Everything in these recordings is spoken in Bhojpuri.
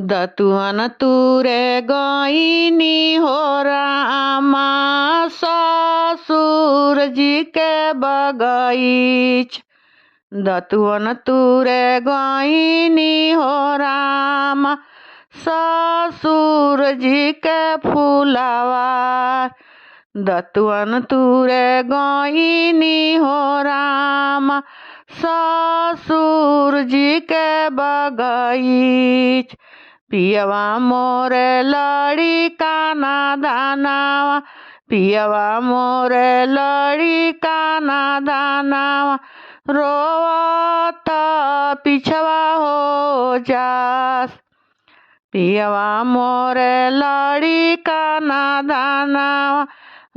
दतुअन तुरे गईनी हो रामा ससुर जी के बगीच। दतुअन तुरे गईनी हो रामा ससुर जी के फूलवार। दतुअन तुरे गईनी हो रामा ससुर जी के बगीच। पियवा मोरे लड़ी काना दानावा, पियवा मोरे लड़ी काना दानावा, रोवत पिछवा हो जास। पियवा मोरे लड़ी काना दानावा,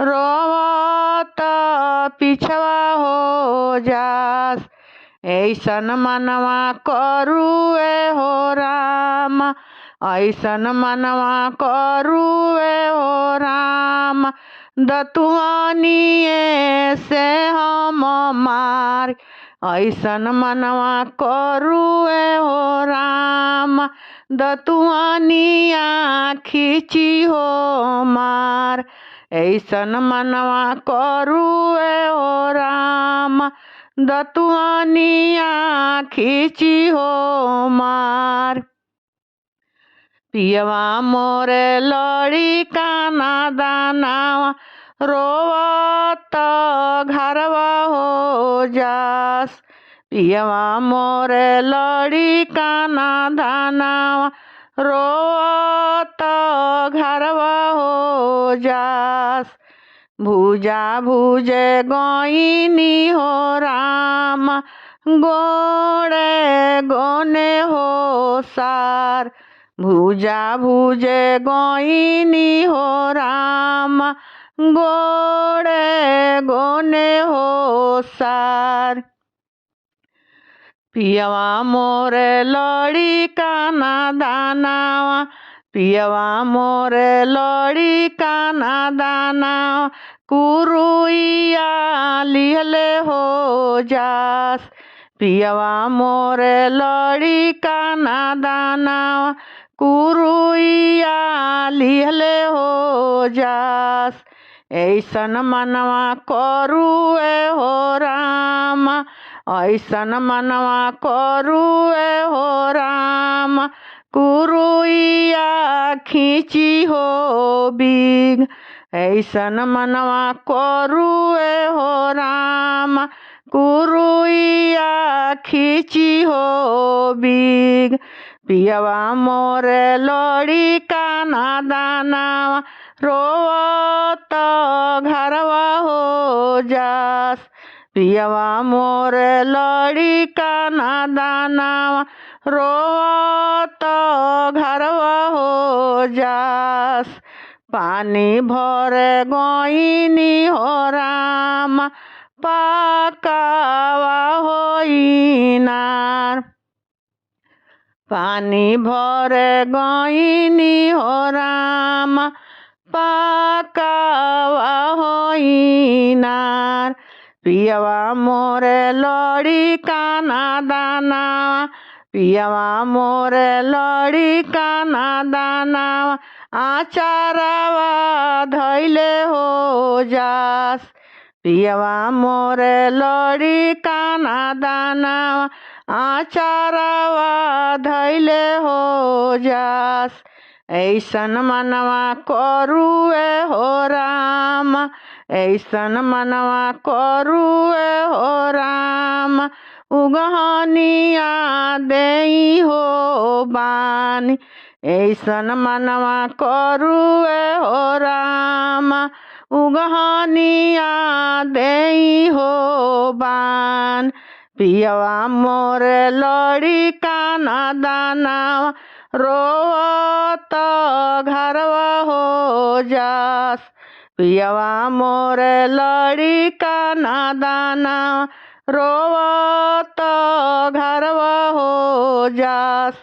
रोवत पिछवा हो जास। ऐसन मनवा करुए हो राम, ऐसन मनवा करुए हो राम, दतुआनिए से हम मार। ऐसन मनवा करुए हो राम, दतुआनिया खींची हो मार। ऐसन मनवा करुए हो राम, दतुआनिया खींची हो मार। पियवा मोरे लड़ी काना दानावा, रोवत घरवा हो जास। पियवा मोरे लड़ी काना दानावा, रोवत घरवा हो जास। भूजा भूजे गईनी हो राम, गोड़े गोने हो सार। भूजा भूजे गईनी हो राम, गोड़े गोने हो सार। पियवा मोरे लड़ी काना दानावा, पियवा मोरे लड़ी काना दानावा, कुरुइया लिहले हो जास। पियवा मोरे लड़ी काना दानावा, कुरुइया लिहले हो जास। ऐसन मनवा करुए हो राम, ऐसन मनवा करुए हो राम, कुरुइया खींची हो बीग। ऐसन मनवा करुए हो राम, कुरुइया खींची हो बीग। पियवा मोरे लड़ी काना दानावा, रोवत घरवा हो जास। पियवा मोरे लड़ी काना दानावा, रोवत घरवा हो जास। पानी भरे गईनी हो राम, पाकावा होई नार। पानी भरे गईनी हो राम, पाकावा होई नार। पियवा मोरे लड़ी काना दानावा, पियवा मोरे लड़ी काना दानावा, आचारवा धैले हो जास। पियवा मोरे लड़ी काना दानावा, आचारवा धैले हो जास। ऐसन मनवा करुए हो राम, ऐसन मनवा करुए हो राम, उगहनिया देई हो बानी। ऐसन मनवा करुए हो राम, उगहनिया देई हो बान। पियवा मोरे लड़ी काना दानावा, रोवत घरवा हो जास। पियवा मोरे लड़ी काना दानावा, रोवत घरवा हो जास।